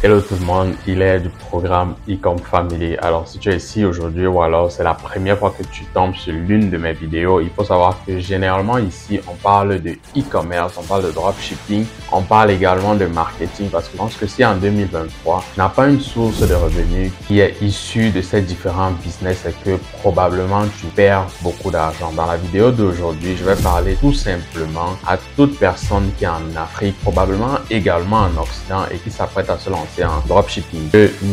Hello tout le monde, il est du programme Ecom Family. Alors si tu es ici aujourd'hui ou alors c'est la première fois que tu tombes sur l'une de mes vidéos, il faut savoir que généralement ici on parle de e-commerce, on parle de dropshipping, on parle également de marketing parce que je pense que si en 2023 tu n'as pas une source de revenus qui est issue de ces différents business, c'est que probablement tu perds beaucoup d'argent. Dans la vidéo d'aujourd'hui, je vais parler tout simplement à toute personne qui est en Afrique, probablement également en Occident et qui s'apprête à se lancer en dropshipping.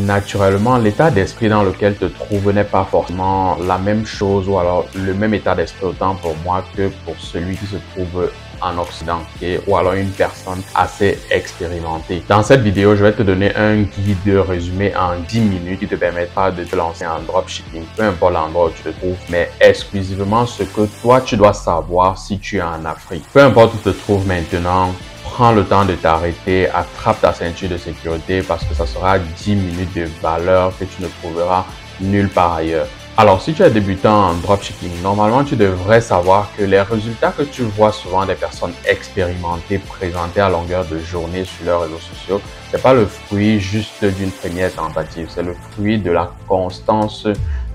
Naturellement, l'état d'esprit dans lequel te trouves n'est pas forcément la même chose ou alors le même état d'esprit autant pour moi que pour celui qui se trouve en Occident, ou alors une personne assez expérimentée. Dans cette vidéo, je vais te donner un guide résumé en 10 minutes qui te permettra de te lancer en dropshipping, peu importe l'endroit où tu te trouves, mais exclusivement ce que toi, tu dois savoir si tu es en Afrique. Peu importe où tu te trouves maintenant, prends le temps de t'arrêter, attrape ta ceinture de sécurité parce que ça sera 10 minutes de valeur que tu ne trouveras nulle part ailleurs. Alors, si tu es débutant en dropshipping, normalement, tu devrais savoir que les résultats que tu vois souvent des personnes expérimentées présentées à longueur de journée sur leurs réseaux sociaux, c'est pas le fruit juste d'une première tentative, c'est le fruit de la constance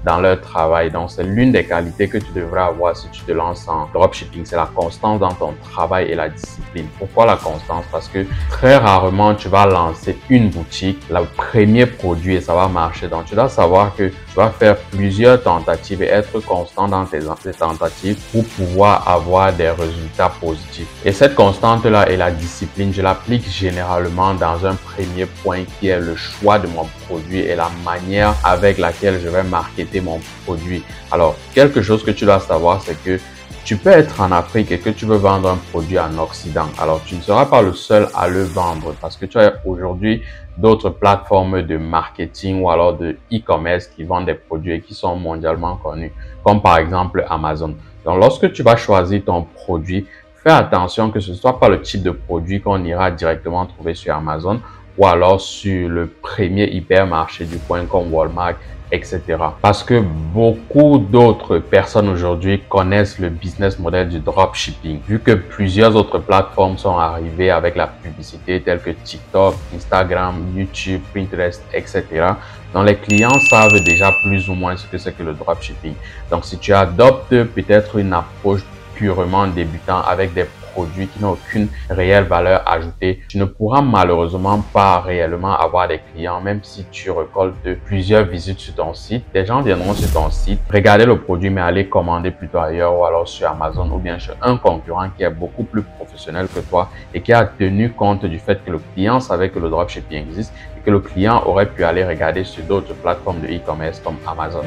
dans leur travail. Donc, c'est l'une des qualités que tu devrais avoir si tu te lances en dropshipping. C'est la constance dans ton travail et la discipline. Pourquoi la constance? Parce que très rarement, tu vas lancer une boutique, le premier produit et ça va marcher. Donc, tu dois savoir que tu vas faire plusieurs tentatives et être constant dans tes tentatives pour pouvoir avoir des résultats positifs. Et cette constante-là et la discipline, je l'applique généralement dans un premier point qui est le choix de mon produit et la manière avec laquelle je vais marketer mon produit. Alors, quelque chose que tu dois savoir, c'est que tu peux être en Afrique et que tu veux vendre un produit en Occident. Alors, tu ne seras pas le seul à le vendre parce que tu as aujourd'hui d'autres plateformes de marketing ou alors de e-commerce qui vendent des produits et qui sont mondialement connus, comme par exemple Amazon. Donc, lorsque tu vas choisir ton produit, fais attention que ce ne soit pas le type de produit qu'on ira directement trouver sur Amazon ou alors sur le premier hypermarché du coin comme Walmart, etc. Parce que beaucoup d'autres personnes aujourd'hui connaissent le business model du dropshipping. Vu que plusieurs autres plateformes sont arrivées avec la publicité telles que TikTok, Instagram, YouTube, Pinterest, etc. Donc les clients savent déjà plus ou moins ce que c'est que le dropshipping. Donc si tu adoptes peut-être une approche purement débutant avec des produits qui n'ont aucune réelle valeur ajoutée, tu ne pourras malheureusement pas réellement avoir des clients, même si tu récoltes plusieurs visites sur ton site. Des gens viendront sur ton site, regarder le produit, mais aller commander plutôt ailleurs ou alors sur Amazon ou bien chez un concurrent qui est beaucoup plus professionnel que toi et qui a tenu compte du fait que le client savait que le dropshipping existe et que le client aurait pu aller regarder sur d'autres plateformes de e-commerce comme Amazon.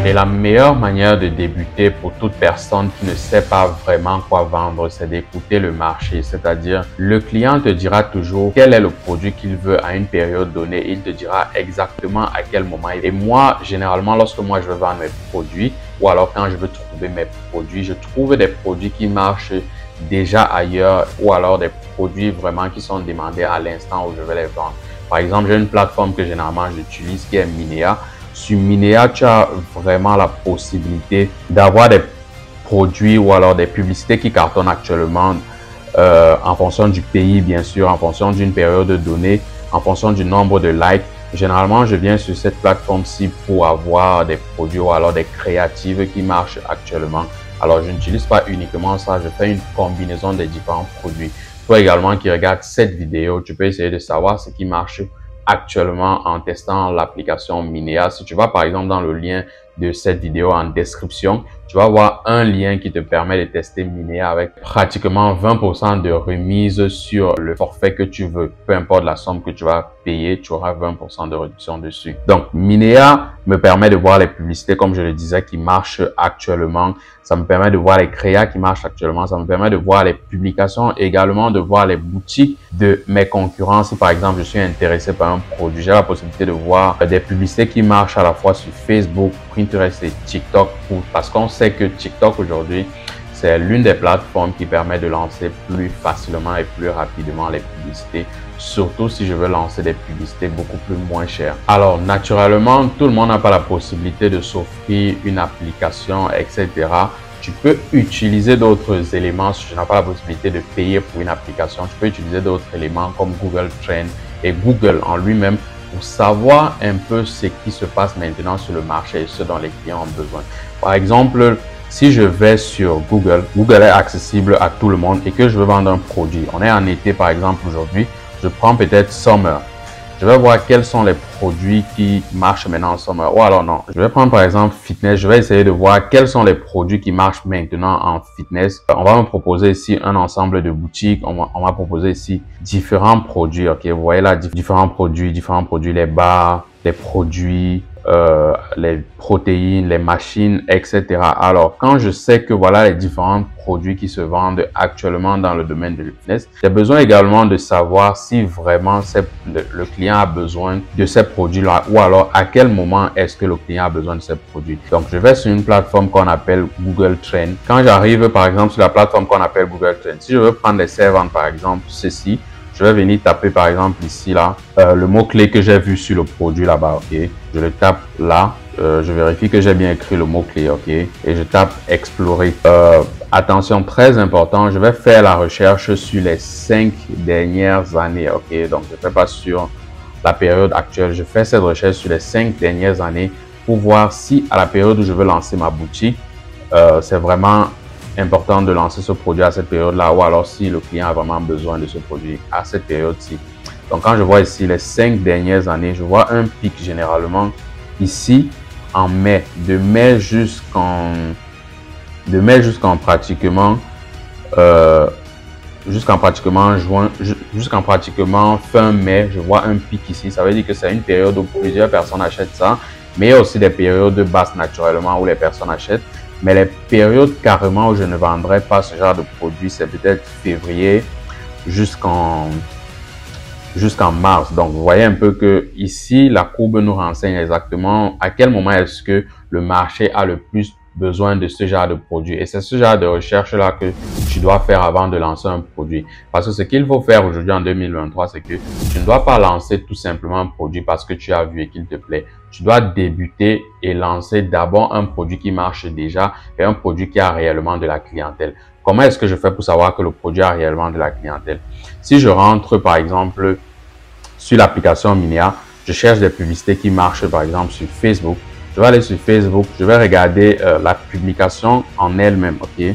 Et la meilleure manière de débuter pour toute personne qui ne sait pas vraiment quoi vendre, c'est d'écouter le marché. C'est-à-dire, le client te dira toujours quel est le produit qu'il veut à une période donnée. Il te dira exactement à quel moment. Et moi, généralement, lorsque moi je veux vendre mes produits ou alors quand je veux trouver mes produits, je trouve des produits qui marchent déjà ailleurs ou alors des produits vraiment qui sont demandés à l'instant où je vais les vendre. Par exemple, j'ai une plateforme que généralement j'utilise qui est Minea. Sur Minea, tu as vraiment la possibilité d'avoir des produits ou alors des publicités qui cartonnent actuellement en fonction du pays, bien sûr, en fonction d'une période donnée, en fonction du nombre de likes. Généralement, je viens sur cette plateforme-ci pour avoir des produits ou alors des créatives qui marchent actuellement. Alors, je n'utilise pas uniquement ça, je fais une combinaison des différents produits. Toi également qui regardes cette vidéo, tu peux essayer de savoir ce qui marche actuellement en testant l'application Minea. Si tu vas par exemple dans le lien de cette vidéo en description, tu vas voir un lien qui te permet de tester Minea avec pratiquement 20% de remise sur le forfait que tu veux. Peu importe la somme que tu vas payer, tu auras 20% de réduction dessus. Donc, Minea me permet de voir les publicités, comme je le disais, qui marchent actuellement. Ça me permet de voir les créas qui marchent actuellement. Ça me permet de voir les publications, également de voir les boutiques de mes concurrents. Si par exemple, je suis intéressé par un produit, j'ai la possibilité de voir des publicités qui marchent à la fois sur Facebook, Pinterest et TikTok parce qu'on sait que TikTok aujourd'hui, c'est l'une des plateformes qui permet de lancer plus facilement et plus rapidement les publicités, surtout si je veux lancer des publicités beaucoup plus moins chères. Alors, naturellement, tout le monde n'a pas la possibilité de s'offrir une application, etc. Tu peux utiliser d'autres éléments si tu n'as pas la possibilité de payer pour une application. Tu peux utiliser d'autres éléments comme Google Trends et Google en lui-même pour savoir un peu ce qui se passe maintenant sur le marché et ce dont les clients ont besoin. Par exemple, si je vais sur Google, Google est accessible à tout le monde et que je veux vendre un produit. On est en été par exemple aujourd'hui, je prends peut-être Summer. Je vais voir quels sont les produits qui marchent maintenant en summer. Ou alors non, je vais prendre par exemple fitness. Je vais essayer de voir quels sont les produits qui marchent maintenant en fitness. On va me proposer ici un ensemble de boutiques. On va proposer ici différents produits. Ok, vous voyez là, différents produits, les barres, les produits, les protéines, les machines, etc. Alors, quand je sais que voilà les différents produits qui se vendent actuellement dans le domaine de le fitness, j'ai besoin également de savoir si vraiment le client a besoin de ces produits-là ou alors à quel moment est-ce que le client a besoin de ces produits. Donc, je vais sur une plateforme qu'on appelle Google Trends. Quand j'arrive par exemple sur la plateforme qu'on appelle Google Trends, si je veux prendre les servants par exemple, ceci, je vais venir taper par exemple ici là le mot-clé que j'ai vu sur le produit là-bas, ok. Je le tape là, je vérifie que j'ai bien écrit le mot-clé, ok. Et je tape explorer. Attention, très important, je vais faire la recherche sur les 5 dernières années, ok. Donc je ne fais pas sur la période actuelle, je fais cette recherche sur les 5 dernières années pour voir si à la période où je veux lancer ma boutique, c'est vraiment important de lancer ce produit à cette période-là ou alors si le client a vraiment besoin de ce produit à cette période-ci. Donc, quand je vois ici les 5 dernières années, je vois un pic généralement ici en mai, de mai jusqu'en pratiquement juin, jusqu'en pratiquement fin mai, je vois un pic ici. Ça veut dire que c'est une période où plusieurs personnes achètent ça, mais il y a aussi des périodes basses naturellement où les personnes achètent. Mais les périodes carrément où je ne vendrai pas ce genre de produit, c'est peut-être février jusqu'en mars. Donc, vous voyez un peu que ici, la courbe nous renseigne exactement à quel moment est-ce que le marché a le plus besoin de ce genre de produit. Et c'est ce genre de recherche-là que tu dois faire avant de lancer un produit. Parce que ce qu'il faut faire aujourd'hui en 2023, c'est que tu ne dois pas lancer tout simplement un produit parce que tu as vu et qu'il te plaît. Tu dois débuter et lancer d'abord un produit qui marche déjà et un produit qui a réellement de la clientèle. Comment est-ce que je fais pour savoir que le produit a réellement de la clientèle? Si je rentre par exemple sur l'application Minea, je cherche des publicités qui marchent par exemple sur Facebook. Je vais aller sur Facebook, je vais regarder la publication en elle-même, ok? Je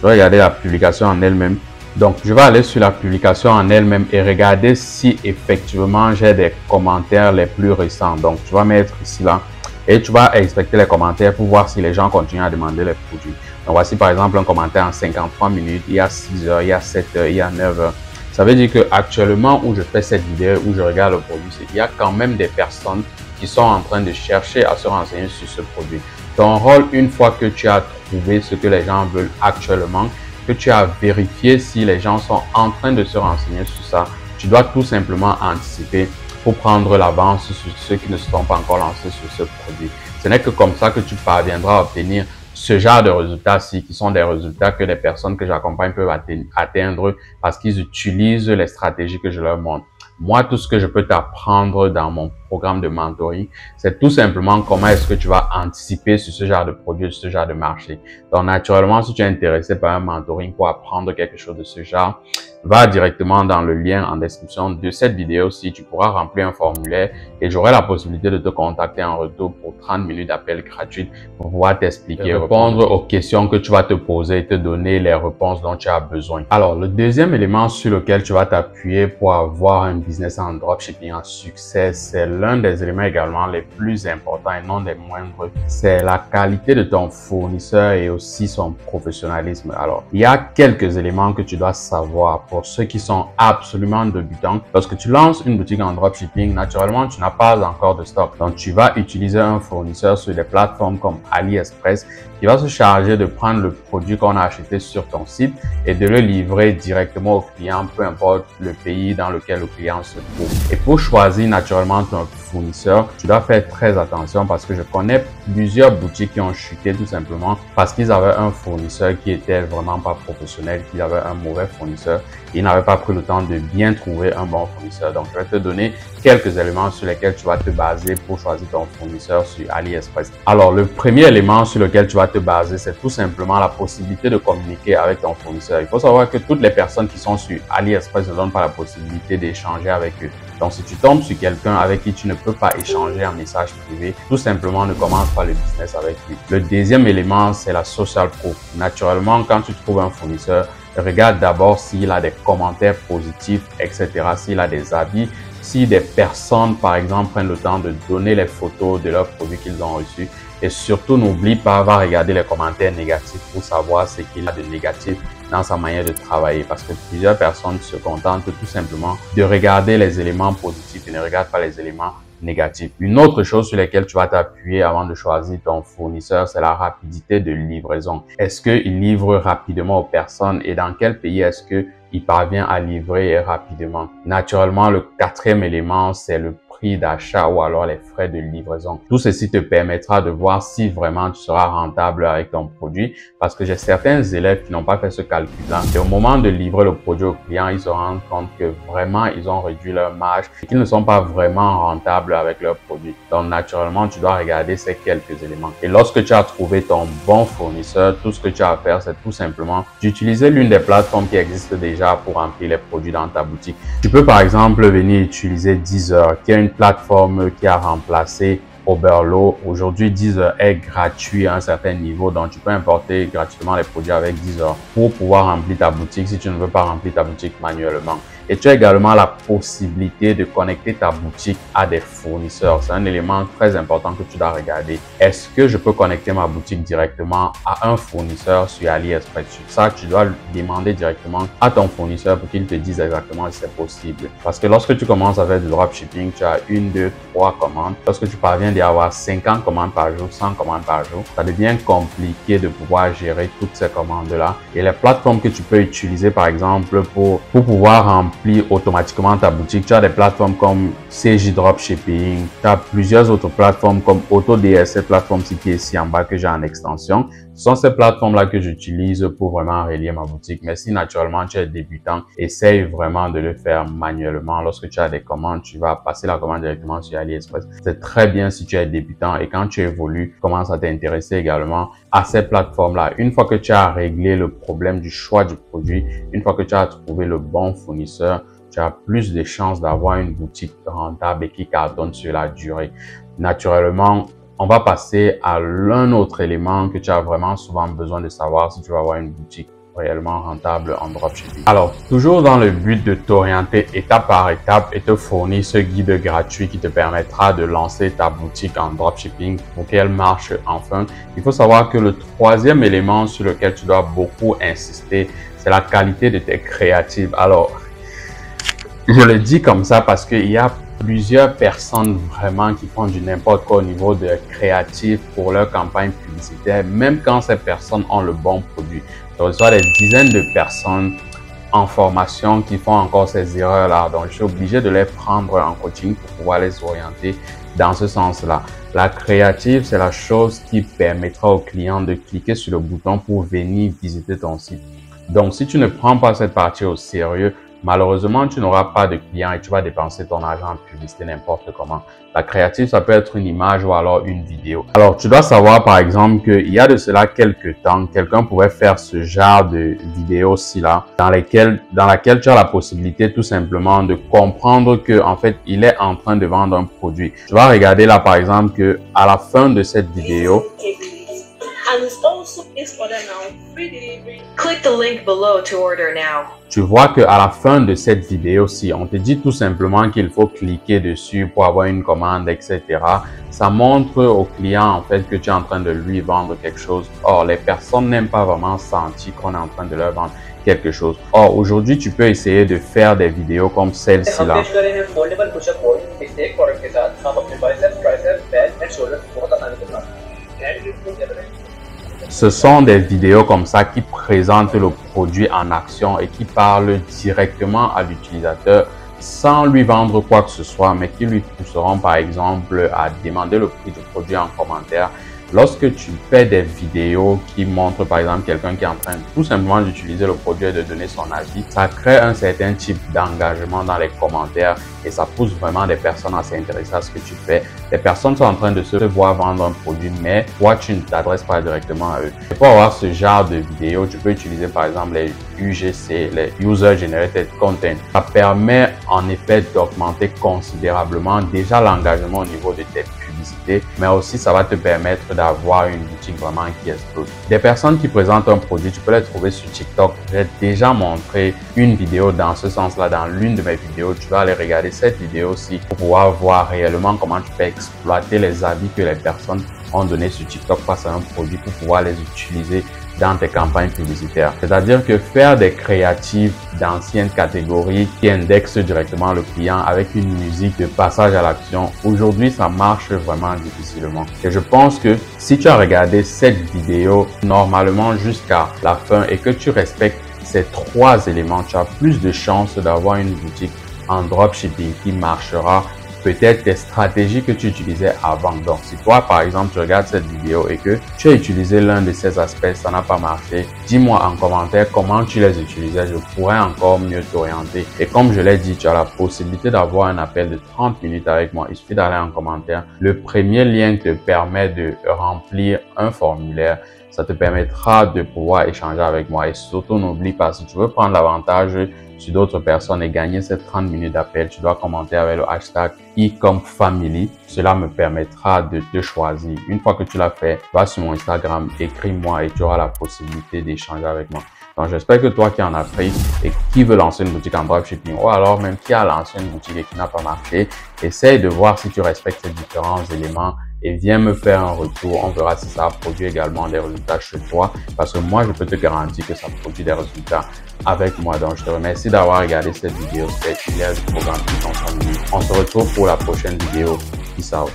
vais regarder la publication en elle-même. Donc, je vais aller sur la publication en elle-même et regarder si effectivement j'ai des commentaires les plus récents. Donc, tu vas mettre ici là et tu vas inspecter les commentaires pour voir si les gens continuent à demander les produits. Donc, voici par exemple un commentaire en 53 minutes, il y a 6 heures, il y a 7 heures, il y a 9 heures. Ça veut dire que actuellement où je fais cette vidéo, où je regarde le produit, c'est qu'il y a quand même des personnes qui sont en train de chercher à se renseigner sur ce produit. Ton rôle, une fois que tu as trouvé ce que les gens veulent actuellement, que tu as vérifié si les gens sont en train de se renseigner sur ça, tu dois tout simplement anticiper pour prendre l'avance sur ceux qui ne se sont pas encore lancés sur ce produit. Ce n'est que comme ça que tu parviendras à obtenir ce genre de résultats-ci, qui sont des résultats que les personnes que j'accompagne peuvent atteindre parce qu'ils utilisent les stratégies que je leur montre. Moi, tout ce que je peux t'apprendre dans mon programme de mentoring, c'est tout simplement comment est-ce que tu vas anticiper sur ce genre de produit, sur ce genre de marché. Donc, naturellement, si tu es intéressé par un mentoring pour apprendre quelque chose de ce genre, va directement dans le lien en description de cette vidéo si tu pourras remplir un formulaire et j'aurai la possibilité de te contacter en retour pour 30 minutes d'appel gratuit pour pouvoir t'expliquer, répondre aux questions que tu vas te poser et te donner les réponses dont tu as besoin. Alors, le deuxième élément sur lequel tu vas t'appuyer pour avoir un business en dropshipping en succès, c'est l'un des éléments également les plus importants et non des moindres. C'est la qualité de ton fournisseur et aussi son professionnalisme. Alors, il y a quelques éléments que tu dois savoir pour ceux qui sont absolument débutants. Lorsque tu lances une boutique en dropshipping, naturellement, tu n'as pas encore de stock. Donc, tu vas utiliser un fournisseur sur des plateformes comme AliExpress qui va se charger de prendre le produit qu'on a acheté sur ton site et de le livrer directement au client, peu importe le pays dans lequel le client se trouve. Et pour choisir naturellement ton fournisseur, tu dois faire très attention parce que je connais plusieurs boutiques qui ont chuté tout simplement parce qu'ils avaient un fournisseur qui était vraiment pas professionnel, qu'ils avaient un mauvais fournisseur. Ils n'avaient pas pris le temps de bien trouver un bon fournisseur. Donc, je vais te donner quelques éléments sur lesquels tu vas te baser pour choisir ton fournisseur sur AliExpress. Alors, le premier élément sur lequel tu vas te baser, c'est tout simplement la possibilité de communiquer avec ton fournisseur. Il faut savoir que toutes les personnes qui sont sur AliExpress ne donnent pas la possibilité d'échanger avec eux. Donc, si tu tombes sur quelqu'un avec qui tu ne peux pas échanger un message privé, tout simplement ne commence pas le business avec lui. Le deuxième élément, c'est la social proof. Naturellement, quand tu trouves un fournisseur, regarde d'abord s'il a des commentaires positifs, etc., s'il a des avis, si des personnes, par exemple, prennent le temps de donner les photos de leurs produits qu'ils ont reçus. Et surtout, n'oublie pas, va regarder les commentaires négatifs pour savoir ce qu'il a de négatif dans sa manière de travailler. Parce que plusieurs personnes se contentent tout simplement de regarder les éléments positifs et ne regardent pas les éléments négatifs. Une autre chose sur laquelle tu vas t'appuyer avant de choisir ton fournisseur, c'est la rapidité de livraison. Est-ce qu'il livre rapidement aux personnes et dans quel pays est-ce qu'il parvient à livrer rapidement? Naturellement, le quatrième élément, c'est le prix d'achat ou alors les frais de livraison. Tout ceci te permettra de voir si vraiment tu seras rentable avec ton produit parce que j'ai certains élèves qui n'ont pas fait ce calcul-là. Et au moment de livrer le produit au client, ils se rendent compte que vraiment ils ont réduit leur marge et qu'ils ne sont pas vraiment rentables avec leur produit. Donc naturellement, tu dois regarder ces quelques éléments. Et lorsque tu as trouvé ton bon fournisseur, tout ce que tu as à faire, c'est tout simplement d'utiliser l'une des plateformes qui existent déjà pour remplir les produits dans ta boutique. Tu peux par exemple venir utiliser Deezer, qui est une plateforme qui a remplacé Oberlo. Aujourd'hui, Deezer est gratuit à un certain niveau, donc tu peux importer gratuitement les produits avec Deezer pour pouvoir remplir ta boutique si tu ne veux pas remplir ta boutique manuellement. Et tu as également la possibilité de connecter ta boutique à des fournisseurs. C'est un élément très important que tu dois regarder. Est-ce que je peux connecter ma boutique directement à un fournisseur sur AliExpress? Sur ça, tu dois demander directement à ton fournisseur pour qu'il te dise exactement si c'est possible. Parce que lorsque tu commences à faire du dropshipping, tu as 1, 2, 3 commandes. Lorsque tu parviens d'y avoir 50 commandes par jour, 100 commandes par jour, ça devient compliqué de pouvoir gérer toutes ces commandes-là. Et les plateformes que tu peux utiliser, par exemple, pour pouvoir remplir automatiquement ta boutique, tu as des plateformes comme CJ Dropshipping, tu as plusieurs autres plateformes comme AutoDS, cette plateforme-ci qui est ici en bas que j'ai en extension. Ce sont ces plateformes-là que j'utilise pour vraiment relier ma boutique. Mais si naturellement tu es débutant, essaye vraiment de le faire manuellement. Lorsque tu as des commandes, tu vas passer la commande directement sur AliExpress. C'est très bien si tu es débutant et quand tu évolues, commence à t'intéresser également à ces plateformes-là. Une fois que tu as réglé le problème du choix du produit, une fois que tu as trouvé le bon fournisseur, tu as plus de chances d'avoir une boutique rentable et qui cartonne sur la durée. Naturellement, on va passer à l'un autre élément que tu as vraiment souvent besoin de savoir si tu vas avoir une boutique réellement rentable en dropshipping. Alors, toujours dans le but de t'orienter étape par étape et te fournir ce guide gratuit qui te permettra de lancer ta boutique en dropshipping pour qu'elle marche enfin, il faut savoir que le troisième élément sur lequel tu dois beaucoup insister, c'est la qualité de tes créatives. Alors, je le dis comme ça parce qu'il y a plusieurs personnes vraiment qui font du n'importe quoi au niveau de créatif pour leur campagne publicitaire, même quand ces personnes ont le bon produit. Je reçois des dizaines de personnes en formation qui font encore ces erreurs-là. Donc, je suis obligé de les prendre en coaching pour pouvoir les orienter dans ce sens-là. La créative, c'est la chose qui permettra au client de cliquer sur le bouton pour venir visiter ton site. Donc, si tu ne prends pas cette partie au sérieux, malheureusement, tu n'auras pas de clients et tu vas dépenser ton argent en publicité n'importe comment. La créative, ça peut être une image ou alors une vidéo. Alors, tu dois savoir, par exemple, qu'il y a de cela quelques temps, quelqu'un pouvait faire ce genre de vidéo-ci là, dans laquelle tu as la possibilité tout simplement de comprendre que, en fait, il est en train de vendre un produit. Tu vas regarder là, par exemple, que à la fin de cette vidéo, and it's also is order now. Free delivery. Click the link below to order now. Tu vois que à la fin de cette vidéo-ci, on te dit tout simplement qu'il faut cliquer dessus pour avoir une commande, etc. Ça montre au client en fait que tu es en train de lui vendre quelque chose. Or, les personnes n'aiment pas vraiment sentir qu'on est en train de leur vendre quelque chose. Or, aujourd'hui, tu peux essayer de faire des vidéos comme celle-ci là. Ce sont des vidéos comme ça qui présentent le produit en action et qui parlent directement à l'utilisateur sans lui vendre quoi que ce soit, mais qui lui pousseront par exemple à demander le prix du produit en commentaire. Lorsque tu fais des vidéos qui montrent par exemple quelqu'un qui est en train tout simplement d'utiliser le produit et de donner son avis, ça crée un certain type d'engagement dans les commentaires et ça pousse vraiment des personnes à s'intéresser à ce que tu fais. Les personnes sont en train de se voir vendre un produit, mais toi, tu ne t'adresses pas directement à eux. Et pour avoir ce genre de vidéos, tu peux utiliser par exemple les UGC, les User Generated Content. Ça permet en effet d'augmenter considérablement déjà l'engagement au niveau de tes publicités, mais aussi ça va te permettre d'avoir une boutique vraiment qui explose. Des personnes qui présentent un produit, tu peux les trouver sur TikTok. J'ai déjà montré une vidéo dans ce sens-là, dans l'une de mes vidéos. Tu vas aller regarder cette vidéo-ci pour pouvoir voir réellement comment tu peux exploiter les avis que les personnes ont donné sur TikTok face à un produit pour pouvoir les utiliser dans tes campagnes publicitaires. C'est-à-dire que faire des créatives d'anciennes catégories qui indexent directement le client avec une musique de passage à l'action, aujourd'hui, ça marche vraiment difficilement. Et je pense que si tu as regardé cette vidéo normalement jusqu'à la fin et que tu respectes ces 3 éléments, tu as plus de chances d'avoir une boutique en dropshipping qui marchera peut-être des stratégies que tu utilisais avant. Donc, si toi, par exemple, tu regardes cette vidéo et que tu as utilisé l'un de ces aspects, ça n'a pas marché, dis-moi en commentaire comment tu les utilisais. Je pourrais encore mieux t'orienter. Et comme je l'ai dit, tu as la possibilité d'avoir un appel de 30 minutes avec moi. Il suffit d'aller en commentaire. Le premier lien te permet de remplir un formulaire. Ça te permettra de pouvoir échanger avec moi. Et surtout, n'oublie pas, si tu veux prendre l'avantage sur d'autres personnes et gagner ces 30 minutes d'appel, tu dois commenter avec le hashtag #eCompFamily. Cela me permettra de te choisir. Une fois que tu l'as fait, va sur mon Instagram, écris-moi et tu auras la possibilité d'échanger avec moi. Donc, j'espère que toi qui en as pris et qui veut lancer une boutique en dropshipping ou alors même qui a lancé une boutique et qui n'a pas marché, essaye de voir si tu respectes ces différents éléments et viens me faire un retour. On verra si ça a produit également des résultats chez toi parce que moi, je peux te garantir que ça produit des résultats avec moi. Donc, je te remercie d'avoir regardé cette vidéo. C'était Hilaire du programme Ecom Family. On se retrouve pour la prochaine vidéo. Peace out.